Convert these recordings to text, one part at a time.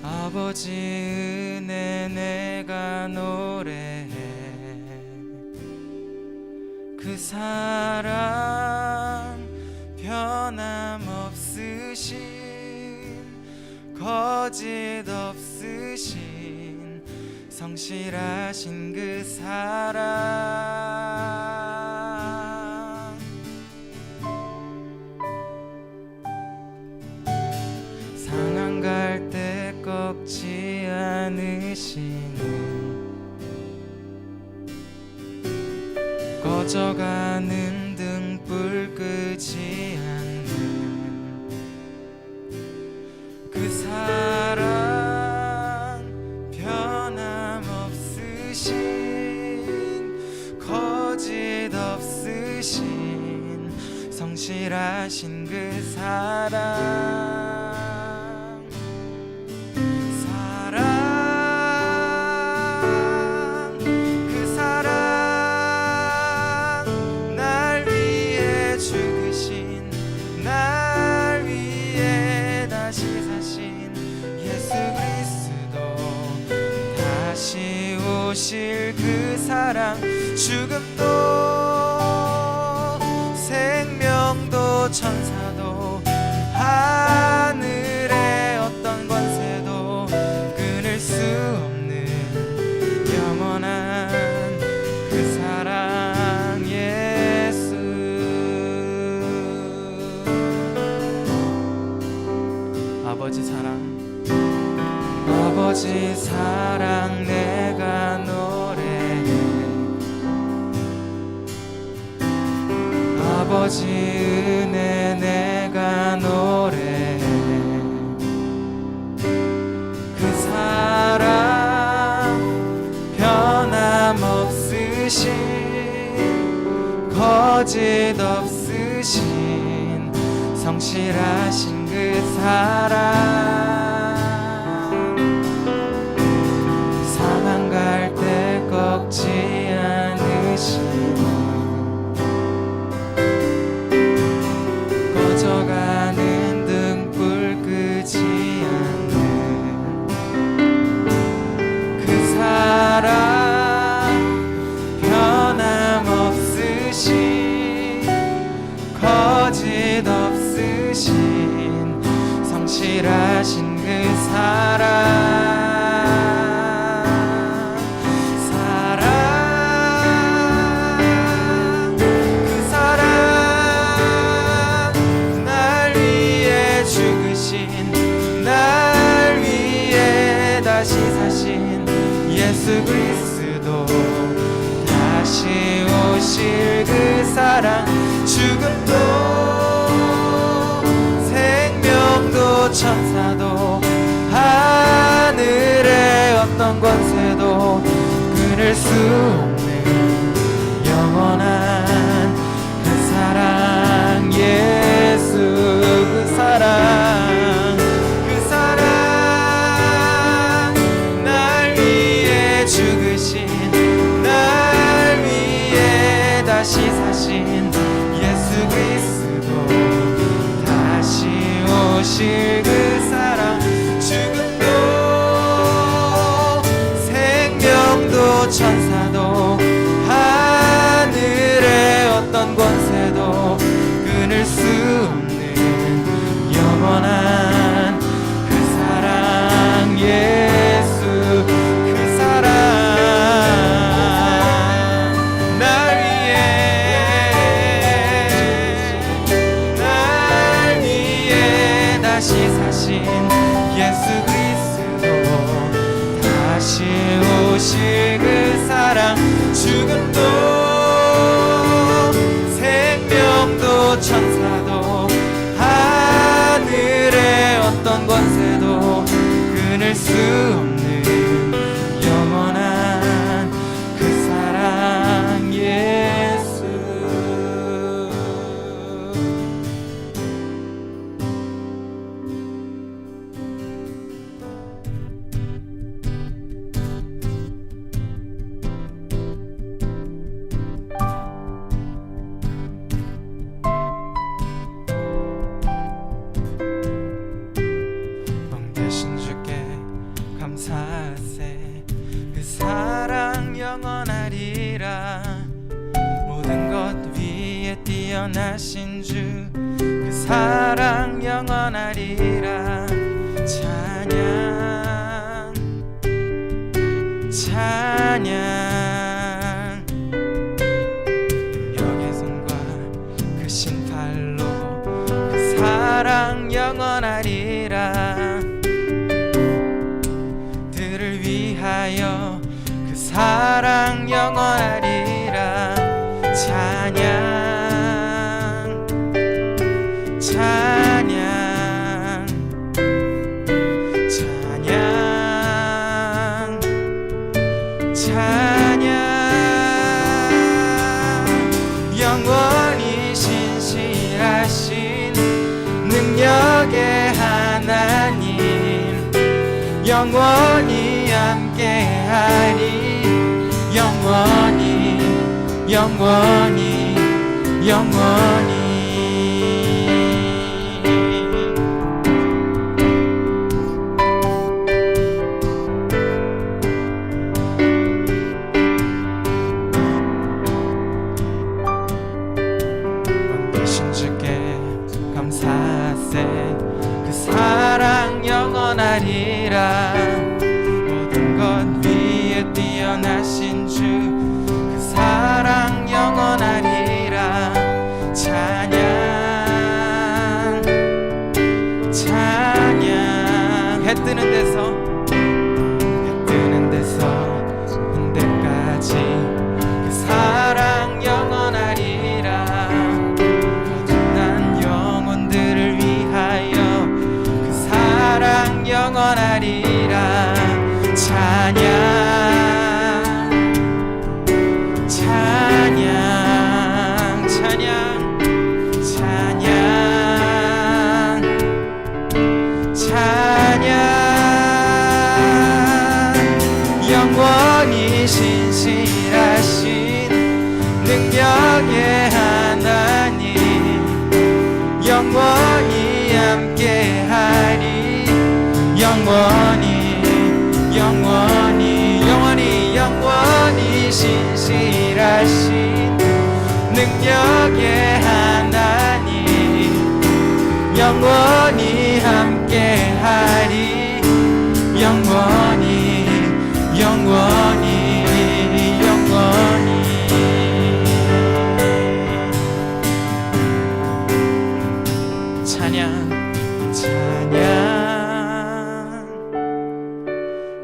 아버지 은혜 내가 노래해. 그 사랑 변함없으신, 거짓 없으신, 성실하신 그 사랑. 상한 갈 때 꺾지 않으시는, 꺼져가는 등불 끄지 않는 그 사랑 변함없으신, 거짓 없으신, 성실하신 그 사랑. 오실 그 사랑, 죽음도 생명도 천사도 하늘의 어떤 권세도 끊을 수 없는 영원한 그 사랑 예수. 아버지 사랑, 아버지 사랑 내가 노래해. 아버지 은혜 내가 노래해. 그 사랑 변함없으신, 거짓 없으신, 성실하신 그 사랑. 꺾지 않으시는, 꺼져가는 등불 끄지 않는 그 사랑 변함없으신, 거짓 없으신, 성실하신 그 사랑. 예수 그리스도 다시 오실 그 사랑, 죽음도 생명도 천사도 하늘의 어떤 권세도 끊을 수 없는 영원한 그 사랑 예수. 그 사랑, 그 사랑 죽으신, 날 위해 다시 사신 예수 그리스도 다시 오실 그 사랑, 죽음도 생명도 천사도 하늘의 어떤 권세도 끊을 수 없는 영원한 그 사랑 예수. 다시 사신 예수 그리스도 다시 오실 그 사랑, 죽음도 생명도 천사도 하늘의 어떤 권세도 끊을 수 없는 영원한 그 사랑 예수. 뛰어나신 주 그 사랑 영원하리라. 찬양 찬양. 능력의 손과 크신 팔로 그 사랑 영원하리라. 들을 위하여 그 사랑 영원하리라. 찬양 찬양 찬양 찬양. 영원히 신실하신 능력의 하나님 영원히 함께하리. 영원히 영원히 영원히. 왕되신 주께 감사하세. 그 사랑 영원하리라. 모든 것 위에 뛰어나신 주 그 사랑 영원하리라. 찬양 찬양. 해 뜨는 데서 온 데까지 그 사랑 영원하리라. 거듭난 영혼들을 위하여 그 사랑 영원하리라. 찬양 찬양 찬양 찬양 찬양. 영원히 신실하신 능력의 하나님 영원히 함께하리. 영원히 영원히 영원히 영원히 신실하신 능력의 하나님 영원히 함께하리. 영원히 영원히 영원히. 찬양 찬양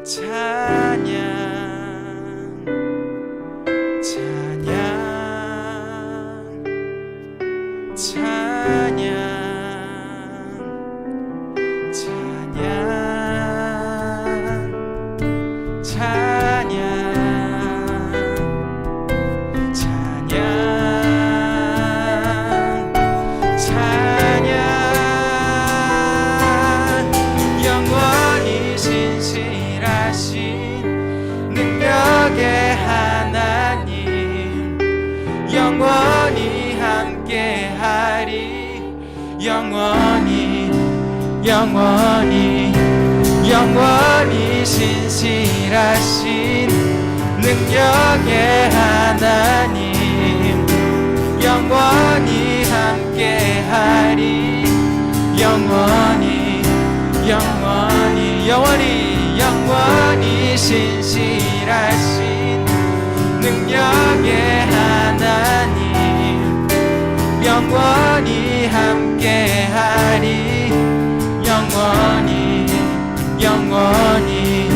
찬양 찬양 찬양 찬양 찬양 찬양 찬양. 영원히 신실하신 능력의 하나님 영원히 함께하리. 영원히 영원히 영원히 신실하신 능력의 하나님 영원히 함께하리. 영원히 영원히 영원히 영원히 신실하신 능력의 하나님 영원히 함께하리. 영원히 영원히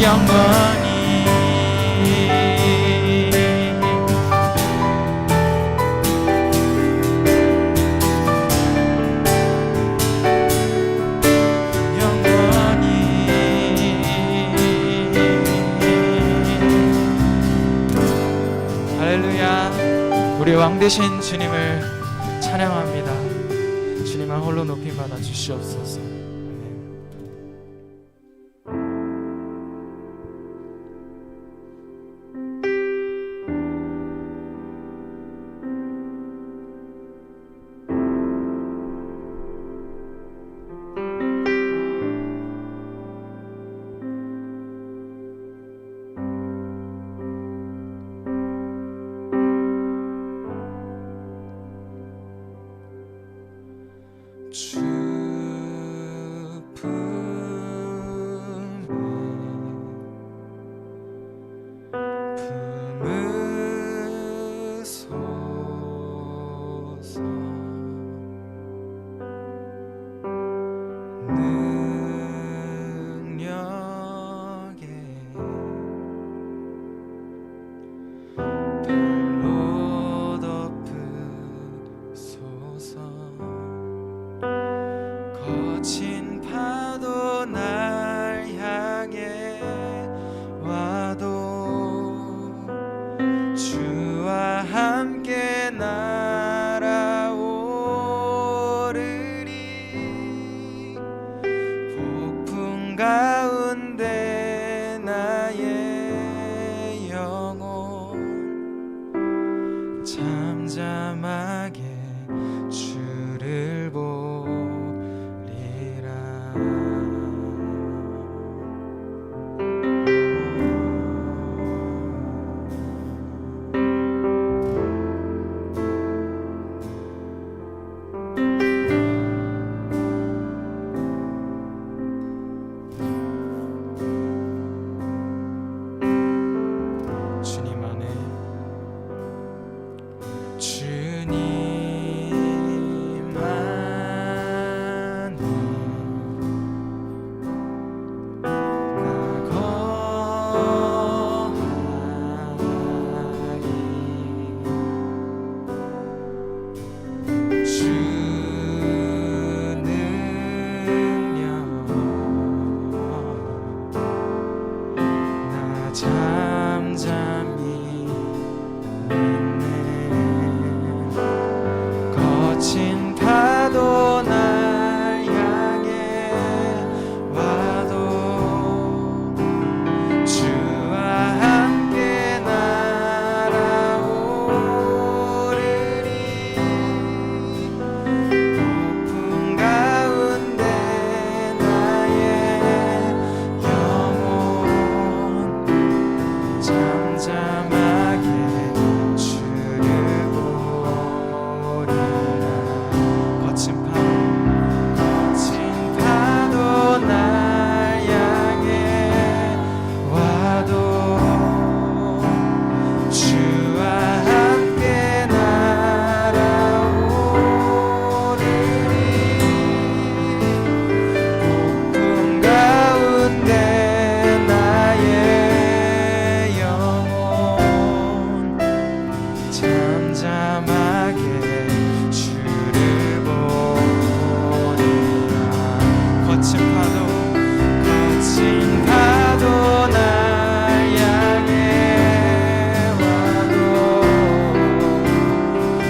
영원히. 우리 왕되신 주님을 찬양합니다. 주님만 홀로 높임 받아 주시옵소서. 거친 파도 날 향해 와도 주와 함께 날아오르리. 폭풍 가운데 나의 영혼 잠잠하게 주를 보리라. 주님 안에 주님 안에 나 거하리. 주 능력 나 잠잠히 믿네. 거친 파도 날 향해 와도 주와 함께 날아오르리. 폭풍 가운데 나의 영혼 잠잠하게 주를 보리라. 거친 파도 날 향해 와도 주와 함께 날아오르리. 폭풍 가운데 나의 영혼 잠잠하게 주를 보리라. 거친 파도 날 향해 와도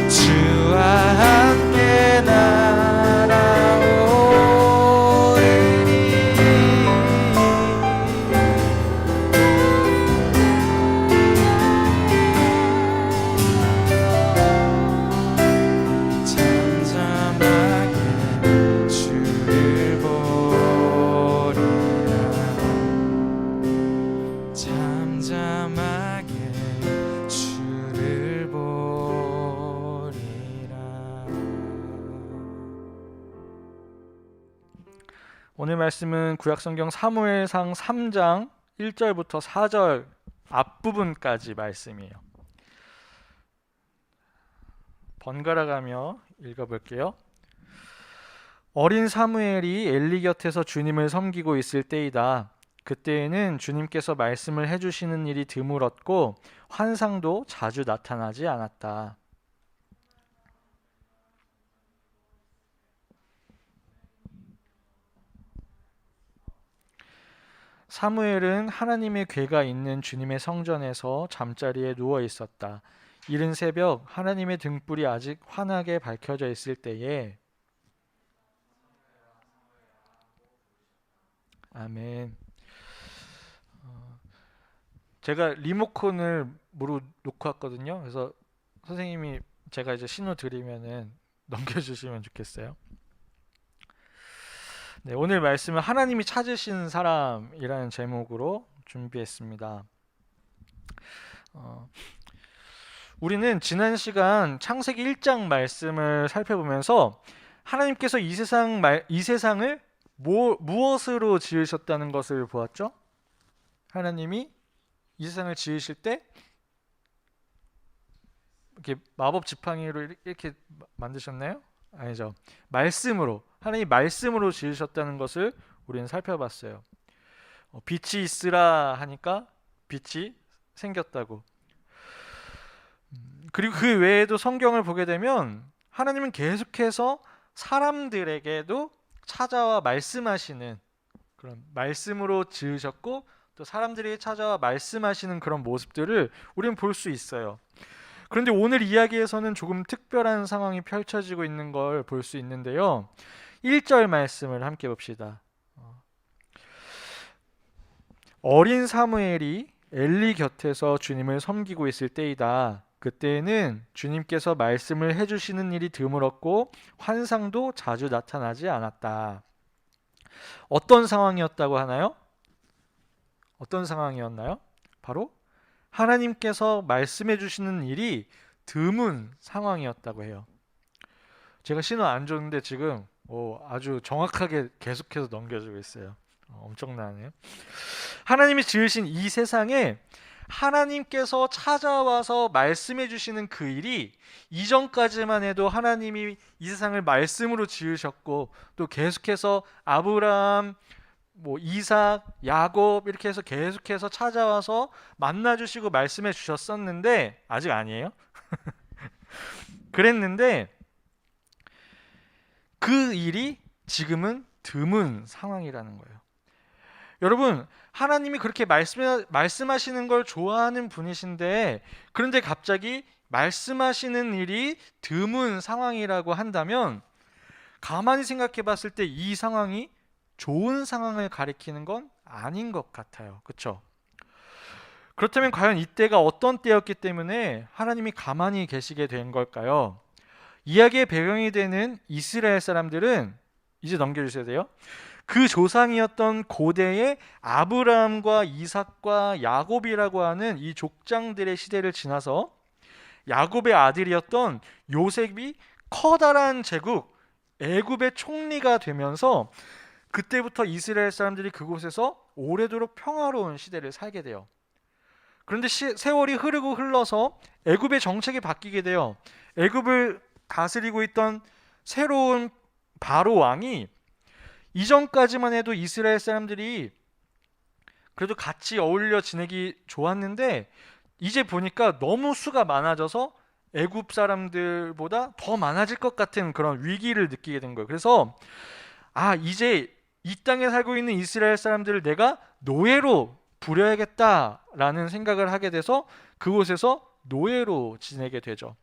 주와 함께 날아오르리. 잠잠하게 주를 보리라. 잠잠하게 주를 보리라. 오늘 말씀은 구약성경 사무엘상 3장 1절부터 4절 앞부분까지 말씀이에요. 번갈아 가며 읽어볼게요. 어린 사무엘이 엘리 곁에서 주님을 섬기고 있을 때이다. 그때에는 주님께서 말씀을 해주시는 일이 드물었고 환상도 자주 나타나지 않았다. 사무엘은 하나님의 궤가 있는 주님의 성전에서 잠자리에 누워 있었다. 이른 새벽 하나님의 등불이 아직 환하게 밝혀져 있을 때에 아멘. 제가 리모컨을 무로 놓고 왔거든요. 그래서 선생님이 제가 이제 신호 드리면은 넘겨주시면 좋겠어요. 네, 오늘 말씀은 하나님이 찾으신 사람이라는 제목으로 준비했습니다. 우리는 지난 시간 창세기 1장 말씀을 살펴보면서 하나님께서 이 세상을 무엇으로 지으셨다는 것을 보았죠? 하나님이 이 세상을 지으실 때 이렇게 마법 지팡이로 이렇게 만드셨나요? 아니죠. 말씀으로, 하나님 말씀으로 지으셨다는 것을 우리는 살펴봤어요. 빛이 있으라 하니까 빛이 생겼다고. 그리고 그 외에도 성경을 보게 되면 하나님은 계속해서 사람들에게도 찾아와 말씀하시는, 그런 말씀으로 지으셨고 또 사람들에게 찾아와 말씀하시는 그런 모습들을 우리는 볼 수 있어요. 그런데 오늘 이야기에서는 조금 특별한 상황이 펼쳐지고 있는 걸 볼 수 있는데요. 1절 말씀을 함께 봅시다. 어린 사무엘이 엘리 곁에서 주님을 섬기고 있을 때이다. 그때에는 주님께서 말씀을 해주시는 일이 드물었고 환상도 자주 나타나지 않았다. 어떤 상황이었다고 하나요? 어떤 상황이었나요? 바로 하나님께서 말씀해 주시는 일이 드문 상황이었다고 해요. 제가 신호 안 줬는데 지금 아주 정확하게 계속해서 넘겨주고 있어요. 엄청나네요. 하나님이 지으신 이 세상에 하나님께서 찾아와서 말씀해 주시는 그 일이 이전까지만 해도 하나님이 이 세상을 말씀으로 지으셨고 또 계속해서 아브라함, 이삭, 야곱 이렇게 해서 계속해서 찾아와서 만나 주시고 말씀해 주셨었는데 아직 아니에요. 그랬는데 그 일이 지금은 드문 상황이라는 거예요. 여러분, 하나님이 그렇게 말씀하시는 걸 좋아하는 분이신데 그런데 갑자기 말씀하시는 일이 드문 상황이라고 한다면 가만히 생각해 봤을 때 이 상황이 좋은 상황을 가리키는 건 아닌 것 같아요. 그렇죠? 그렇다면 과연 이때가 어떤 때였기 때문에 하나님이 가만히 계시게 된 걸까요? 이야기의 배경이 되는 이스라엘 사람들은 이제 넘겨주셔야 돼요. 그 조상이었던 고대의 아브라함과 이삭과 야곱이라고 하는 이 족장들의 시대를 지나서 야곱의 아들이었던 요셉이 커다란 제국 애굽의 총리가 되면서 그때부터 이스라엘 사람들이 그곳에서 오래도록 평화로운 시대를 살게 돼요. 그런데 세월이 흐르고 흘러서 애굽의 정책이 바뀌게 돼요. 애굽을 다스리고 있던 새로운 바로 왕이 이전까지만 해도 이스라엘 사람들이 그래도 같이 어울려 지내기 좋았는데 이제 보니까 너무 수가 많아져서 애굽 사람들보다 더 많아질 것 같은 그런 위기를 느끼게 된 거예요. 그래서 이제 이 땅에 살고 있는 이스라엘 사람들을 내가 노예로 부려야겠다라는 생각을 하게 돼서 그곳에서 노예로 지내게 되죠.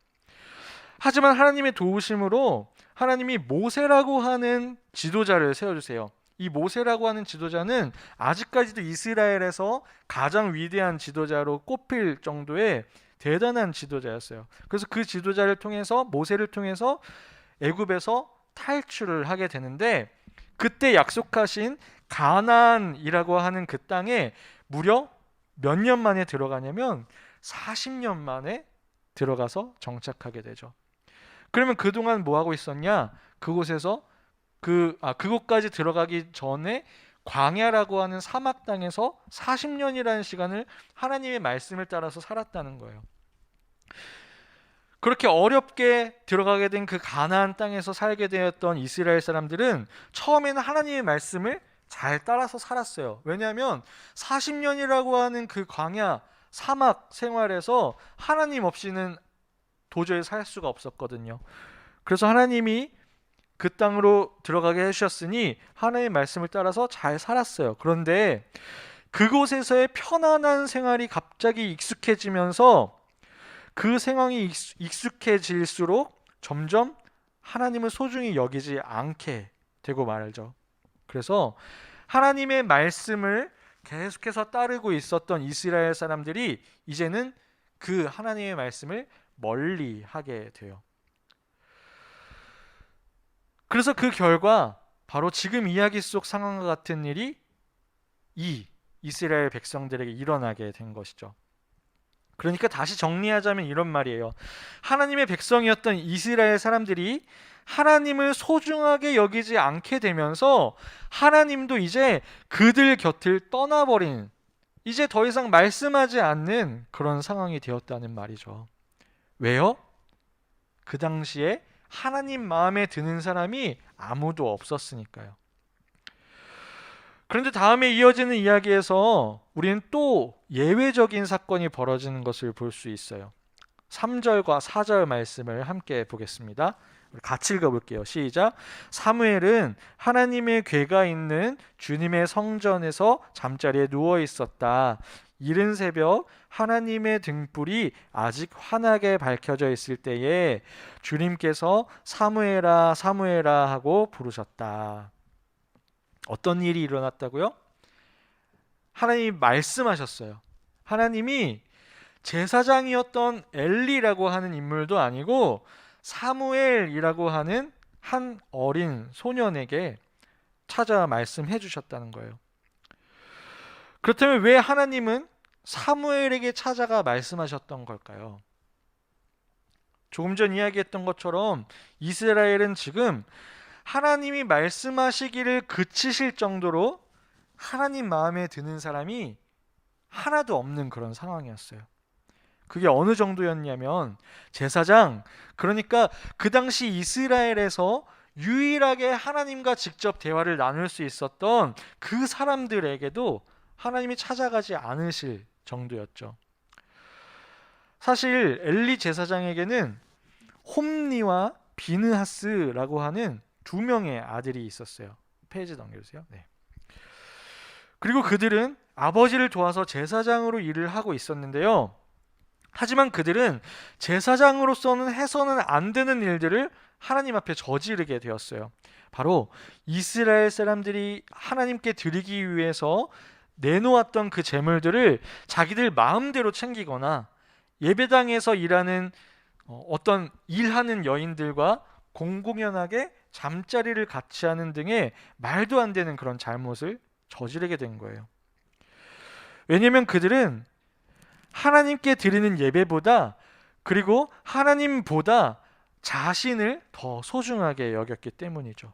하지만 하나님의 도우심으로 하나님이 모세라고 하는 지도자를 세워주세요. 이 모세라고 하는 지도자는 아직까지도 이스라엘에서 가장 위대한 지도자로 꼽힐 정도의 대단한 지도자였어요. 그래서 그 지도자를 통해서 모세를 통해서 애굽에서 탈출을 하게 되는데 그때 약속하신 가나안이라고 하는 그 땅에 무려 몇 년 만에 들어가냐면 40년 만에 들어가서 정착하게 되죠. 그러면 그동안 뭐 하고 있었냐? 그곳에서 그곳까지 들어가기 전에 광야라고 하는 사막 땅에서 40년이라는 시간을 하나님의 말씀을 따라서 살았다는 거예요. 그렇게 어렵게 들어가게 된 그 가나안 땅에서 살게 되었던 이스라엘 사람들은 처음에는 하나님의 말씀을 잘 따라서 살았어요. 왜냐하면 40년이라고 하는 그 광야 사막 생활에서 하나님 없이는 도저히 살 수가 없었거든요. 그래서 하나님이 그 땅으로 들어가게 해주셨으니 하나님의 말씀을 따라서 잘 살았어요. 그런데 그곳에서의 편안한 생활이 갑자기 익숙해지면서 그 상황이 익숙해질수록 점점 하나님을 소중히 여기지 않게 되고 말죠. 그래서 하나님의 말씀을 계속해서 따르고 있었던 이스라엘 사람들이 이제는 그 하나님의 말씀을 멀리 하게 돼요. 그래서 그 결과 바로 지금 이야기 속 상황과 같은 일이 이 이스라엘 백성들에게 일어나게 된 것이죠. 그러니까 다시 정리하자면 이런 말이에요. 하나님의 백성이었던 이스라엘 사람들이 하나님을 소중하게 여기지 않게 되면서 하나님도 이제 그들 곁을 떠나버린, 이제 더 이상 말씀하지 않는 그런 상황이 되었다는 말이죠. 왜요? 그 당시에 하나님 마음에 드는 사람이 아무도 없었으니까요. 그런데 다음에 이어지는 이야기에서 우리는 또 예외적인 사건이 벌어지는 것을 볼 수 있어요. 3절과 4절 말씀을 함께 보겠습니다. 같이 읽어볼게요. 시작. 사무엘은 하나님의 궤가 있는 주님의 성전에서 잠자리에 누워 있었다. 이른 새벽 하나님의 등불이 아직 환하게 밝혀져 있을 때에 주님께서 사무엘아 사무엘아 하고 부르셨다. 어떤 일이 일어났다고요? 하나님이 말씀하셨어요. 하나님이 제사장이었던 엘리라고 하는 인물도 아니고 사무엘이라고 하는 한 어린 소년에게 찾아 말씀해 주셨다는 거예요. 그렇다면 왜 하나님은 사무엘에게 찾아가 말씀하셨던 걸까요? 조금 전 이야기했던 것처럼 이스라엘은 지금 하나님이 말씀하시기를 그치실 정도로 하나님 마음에 드는 사람이 하나도 없는 그런 상황이었어요. 그게 어느 정도였냐면 제사장, 그러니까 그 당시 이스라엘에서 유일하게 하나님과 직접 대화를 나눌 수 있었던 그 사람들에게도 하나님이 찾아가지 않으실 정도였죠. 사실 엘리 제사장에게는 홈니와 비느하스라고 하는 두 명의 아들이 있었어요. 페이지 넘겨주세요. 네. 그리고 그들은 아버지를 도와서 제사장으로 일을 하고 있었는데요. 하지만 그들은 제사장으로서는 해서는 안 되는 일들을 하나님 앞에 저지르게 되었어요. 바로 이스라엘 사람들이 하나님께 드리기 위해서 내놓았던 그 제물들을 자기들 마음대로 챙기거나 예배당에서 일하는 어떤 일하는 여인들과 공공연하게 잠자리를 같이 하는 등의 말도 안 되는 그런 잘못을 저지르게 된 거예요. 왜냐하면 그들은 하나님께 드리는 예배보다, 그리고 하나님보다 자신을 더 소중하게 여겼기 때문이죠.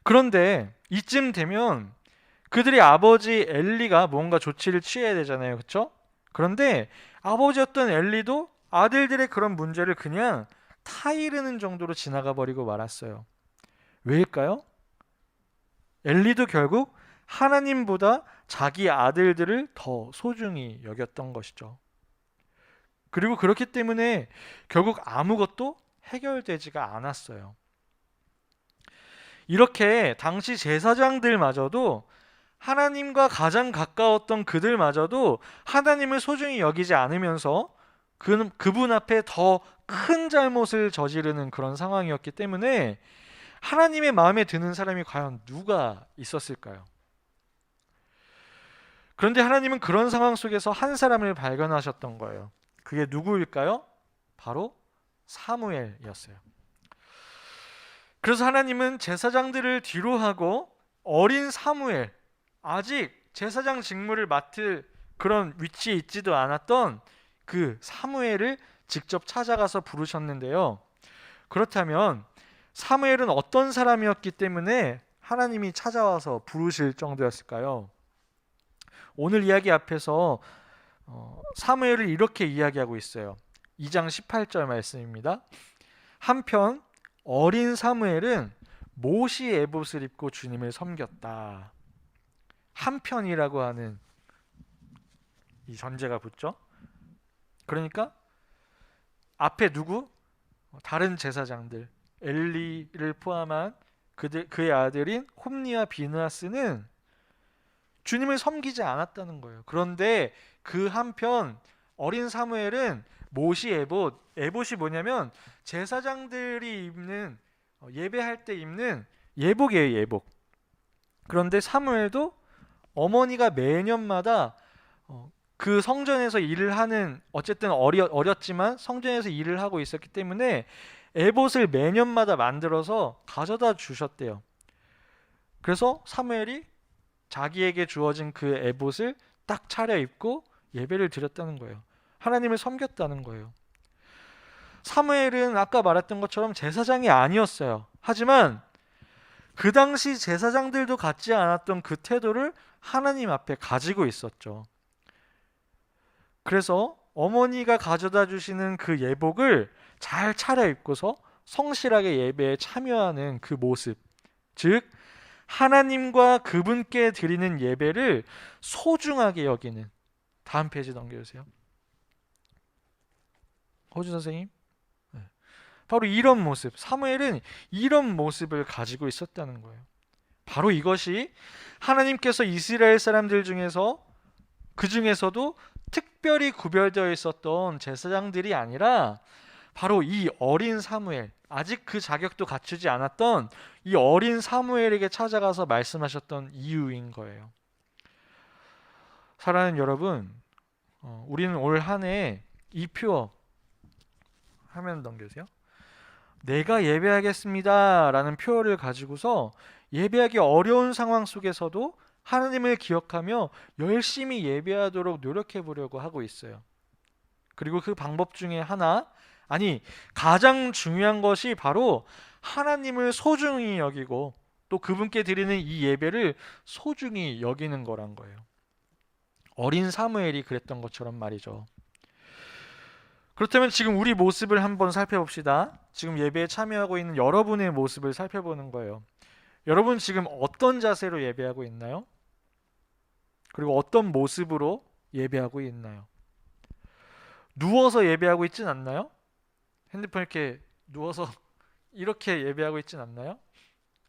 그런데 이쯤 되면 그들의 아버지 엘리가 뭔가 조치를 취해야 되잖아요. 그렇죠? 그런데 아버지였던 엘리도 아들들의 그런 문제를 그냥 타이르는 정도로 지나가 버리고 말았어요. 왜일까요? 엘리도 결국 하나님보다 자기 아들들을 더 소중히 여겼던 것이죠. 그리고 그렇기 때문에 결국 아무것도 해결되지가 않았어요. 이렇게 당시 제사장들마저도, 하나님과 가까웠던 그들마저도 하나님을 소중히 여기지 않으면서 그분 앞에 더 큰 잘못을 저지르는 그런 상황이었기 때문에 하나님의 마음에 드는 사람이 과연 누가 있었을까요? 그런데 하나님은 그런 상황 속에서 한 사람을 발견하셨던 거예요. 그게 누구일까요? 바로 사무엘이었어요. 그래서 하나님은 제사장들을 뒤로하고 어린 사무엘, 아직 제사장 직무를 맡을 그런 위치에 있지도 않았던 그 사무엘을 직접 찾아가서 부르셨는데요. 그렇다면 사무엘은 어떤 사람이었기 때문에 하나님이 찾아와서 부르실 정도였을까요? 오늘 이야기 앞에서 사무엘을 이렇게 이야기하고 있어요. 2장 18절 말씀입니다. 한편 어린 사무엘은 모시 에봇을 입고 주님을 섬겼다. 한편이라고 하는 이 전제가 붙죠. 그러니까 앞에 누구? 다른 제사장들, 엘리를 포함한 그의 아들인 홈니와 비느하스는 주님을 섬기지 않았다는 거예요. 그런데 그 한편 어린 사무엘은 모시 에봇, 에봇이 뭐냐면 제사장들이 입는, 예배할 때 입는 예복이에요, 예복. 그런데 사무엘도 어머니가 매년마다 그 성전에서 일을 하는, 어쨌든 어렸지만 성전에서 일을 하고 있었기 때문에 에봇을 매년마다 만들어서 가져다 주셨대요. 그래서 사무엘이 자기에게 주어진 그 에봇을 딱 차려입고 예배를 드렸다는 거예요. 하나님을 섬겼다는 거예요. 사무엘은 아까 말했던 것처럼 제사장이 아니었어요. 하지만 그 당시 제사장들도 갖지 않았던 그 태도를 하나님 앞에 가지고 있었죠. 그래서 어머니가 가져다 주시는 그 예복을 잘 차려입고서 성실하게 예배에 참여하는 그 모습, 즉 하나님과 그분께 드리는 예배를 소중하게 여기는, 다음 페이지 넘겨주세요. 호주 선생님. 네. 바로 이런 모습, 사무엘은 이런 모습을 가지고 있었다는 거예요. 바로 이것이 하나님께서 이스라엘 사람들 중에서, 그 중에서도 특별히 구별되어 있었던 제사장들이 아니라 바로 이 어린 사무엘, 아직 그 자격도 갖추지 않았던 이 어린 사무엘에게 찾아가서 말씀하셨던 이유인 거예요. 사랑하는 여러분, 우리는 올 한 해 이 표 화면 넘겨주세요. 내가 예배하겠습니다 라는 표어를 가지고서 예배하기 어려운 상황 속에서도 하나님을 기억하며 열심히 예배하도록 노력해 보려고 하고 있어요. 그리고 그 방법 중에 하나, 아니 가장 중요한 것이 바로 하나님을 소중히 여기고 또 그분께 드리는 이 예배를 소중히 여기는 거란 거예요. 어린 사무엘이 그랬던 것처럼 말이죠. 그렇다면 지금 우리 모습을 한번 살펴봅시다. 지금 예배에 참여하고 있는 여러분의 모습을 살펴보는 거예요. 여러분 지금 어떤 자세로 예배하고 있나요? 그리고 어떤 모습으로 예배하고 있나요? 누워서 예배하고 있진 않나요? 핸드폰 이렇게 누워서 이렇게 예배하고 있진 않나요?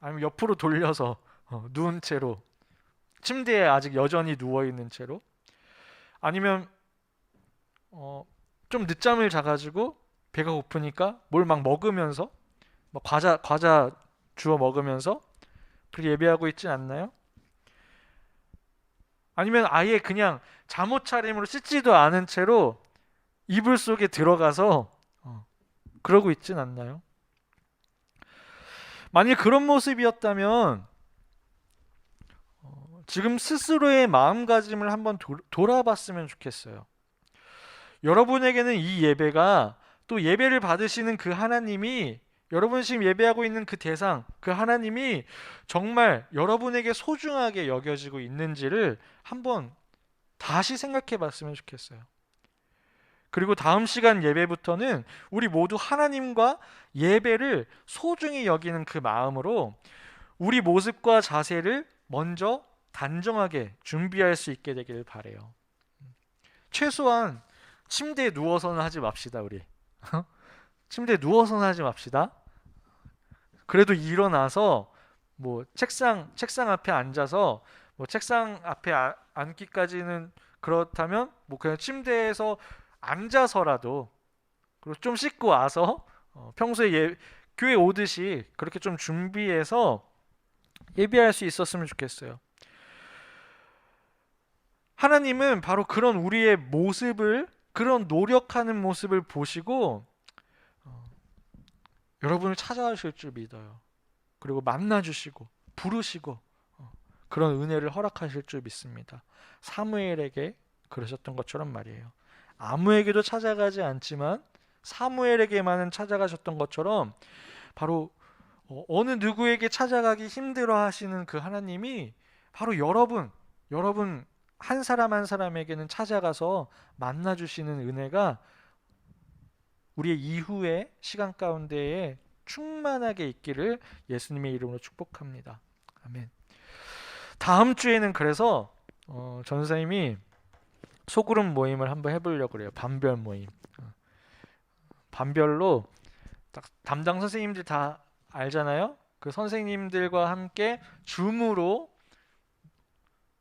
아니면 옆으로 돌려서 누운 채로, 침대에 아직 여전히 누워있는 채로, 아니면 좀 늦잠을 자가지고 배가 고프니까 뭘 막 먹으면서 막 과자 주워 먹으면서 그렇게 예배하고 있진 않나요? 아니면 아예 그냥 잠옷 차림으로 씻지도 않은 채로 이불 속에 들어가서 그러고 있진 않나요? 만일 그런 모습이었다면 지금 스스로의 마음가짐을 한번 돌아봤으면 좋겠어요. 여러분에게는 이 예배가, 또 예배를 받으시는 그 하나님이, 여러분 지금 예배하고 있는 그 대상, 그 하나님이 정말 여러분에게 소중하게 여겨지고 있는지를 한번 다시 생각해 봤으면 좋겠어요. 그리고 다음 시간 예배부터는 우리 모두 하나님과 예배를 소중히 여기는 그 마음으로 우리 모습과 자세를 먼저 단정하게 준비할 수 있게 되길 바라요. 최소한 침대에 누워서는 하지 맙시다, 우리. 침대에 누워서는 하지 맙시다. 그래도 일어나서 뭐 책상 앞에 앉아서, 뭐 책상 앞에 앉기까지는 그렇다면 뭐 그냥 침대에서 앉아서라도, 그리고 좀 씻고 와서 평소에 교회 오듯이 그렇게 좀 준비해서 예배할 수 있었으면 좋겠어요. 하나님은 바로 그런 우리의 모습을, 그런 노력하는 모습을 보시고 여러분을 찾아오실 줄 믿어요. 그리고 만나주시고 부르시고 그런 은혜를 허락하실 줄 믿습니다. 사무엘에게 그러셨던 것처럼 말이에요. 아무에게도 찾아가지 않지만 사무엘에게만은 찾아가셨던 것처럼 바로 어느 누구에게 찾아가기 힘들어 하시는 그 하나님이 바로 여러분 한 사람 한 사람에게는 찾아가서 만나주시는 은혜가 우리의 이후의 시간 가운데에 충만하게 있기를 예수님의 이름으로 축복합니다. 아멘. 다음 주에는 그래서 전사님이 소그룹 모임을 한번 해보려고 그래요. 반별 모임. 반별로 딱 담당 선생님들 다 알잖아요. 그 선생님들과 함께 줌으로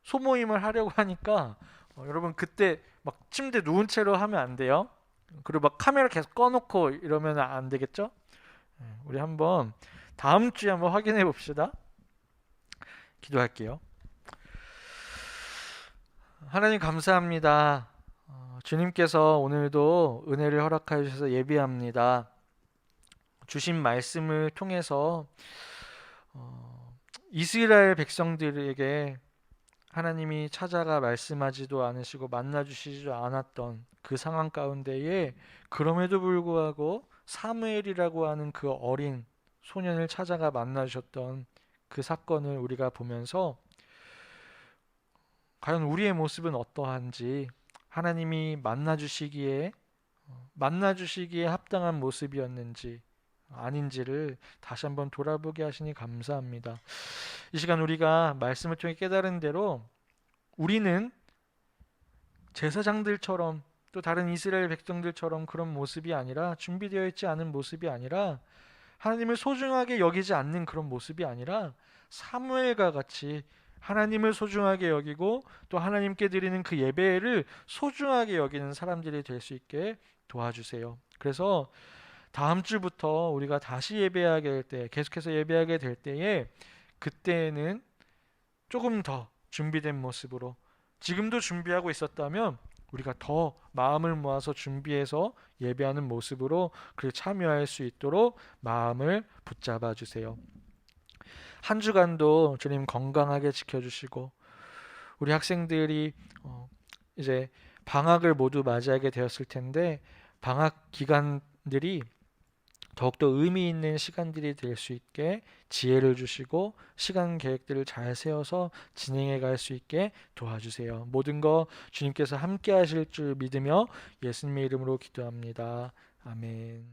소모임을 하려고 하니까 여러분 그때 막 침대 누운 채로 하면 안 돼요. 그리고 막 카메라 계속 꺼놓고 이러면 안 되겠죠? 우리 한번 다음 주에 한번 확인해 봅시다. 기도할게요. 하나님 감사합니다. 주님께서 오늘도 은혜를 허락하여 주셔서 예배합니다. 주신 말씀을 통해서 이스라엘 백성들에게 하나님이 찾아가 말씀하지도 않으시고 만나주시지도 않았던 그 상황 가운데에 그럼에도 불구하고 사무엘이라고 하는 그 어린 소년을 찾아가 만나주셨던 그 사건을 우리가 보면서 과연 우리의 모습은 어떠한지, 하나님이 만나주시기에 합당한 모습이었는지 아닌지를 다시 한번 돌아보게 하시니 감사합니다. 이 시간 우리가 말씀을 통해 깨달은 대로 우리는 제사장들처럼 또 다른 이스라엘 백성들처럼 그런 모습이 아니라, 준비되어 있지 않은 모습이 아니라, 하나님을 소중하게 여기지 않는 그런 모습이 아니라 사무엘과 같이 하나님을 소중하게 여기고 또 하나님께 드리는 그 예배를 소중하게 여기는 사람들이 될 수 있게 도와주세요. 그래서 다음 주부터 우리가 다시 예배하게 될 때, 계속해서 예배하게 될 때에, 그때에는 조금 더 준비된 모습으로, 지금도 준비하고 있었다면 우리가 더 마음을 모아서 준비해서 예배하는 모습으로 그 참여할 수 있도록 마음을 붙잡아 주세요. 한 주간도 주님 건강하게 지켜주시고, 우리 학생들이 이제 방학을 모두 맞이하게 되었을 텐데, 방학 기간들이 더욱더 의미 있는 시간들이 될 수 있게 지혜를 주시고 시간 계획들을 잘 세워서 진행해 갈 수 있게 도와주세요. 모든 거 주님께서 함께 하실 줄 믿으며 예수님의 이름으로 기도합니다. 아멘.